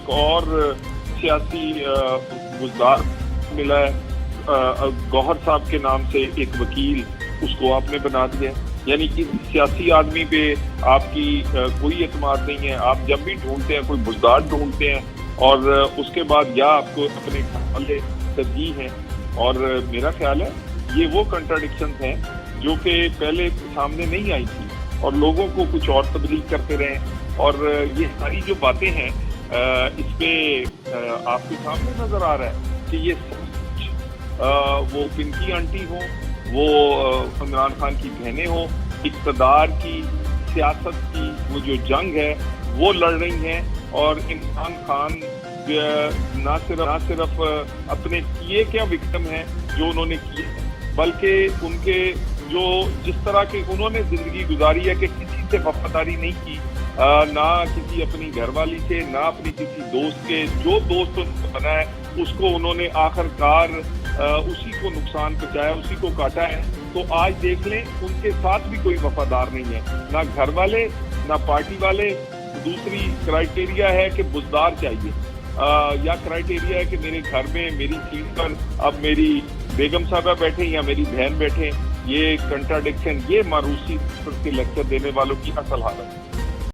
ایک اور سیاسی گزار ملا ہے گوہر صاحب کے نام سے ایک وکیل، اس کو آپ نے بنا دیا ہے. یعنی کہ سیاسی آدمی پہ آپ کی کوئی اعتماد نہیں ہے. آپ جب بھی ڈھونڈتے ہیں کوئی بزدار ڈھونڈتے ہیں اور اس کے بعد یا آپ کو اپنے والے ترجیح ہیں. اور میرا خیال ہے یہ وہ کنٹراڈکشنز ہیں جو کہ پہلے سامنے نہیں آئی تھی اور لوگوں کو کچھ اور تبلیغ کرتے رہے. اور یہ ساری جو باتیں ہیں اس پہ آپ کے سامنے نظر آ رہا ہے کہ یہ وہ پنکی آنٹی ہوں، وہ عمران خان کی بہنیں ہوں، اقتدار کی سیاست کی وہ جو جنگ ہے وہ لڑ رہی ہیں. اور عمران خان نہ صرف اپنے کیے کیا وکٹم ہیں جو انہوں نے کیے، بلکہ ان کے جو جس طرح کے انہوں نے زندگی گزاری ہے کہ کسی سے وفاداری نہیں کی، نہ کسی اپنی گھر والی سے، نہ اپنی کسی دوست کے. جو دوست ان کو بنا ہے اس کو انہوں نے آخر کار اسی کو نقصان پہنچایا، اسی کو کاٹا ہے. تو آج دیکھ لیں ان کے ساتھ بھی کوئی وفادار نہیں ہے، نہ گھر والے نہ پارٹی والے. دوسری کرائیٹیریا ہے کہ بزدار چاہیے، یا کرائیٹیریا ہے کہ میرے گھر میں میری سیٹ پر اب میری بیگم صاحبہ بیٹھے یا میری بہن بیٹھے. یہ کنٹراڈکشن، یہ ماروسی کے لیکچر دینے والوں کی اصل حالت ہے.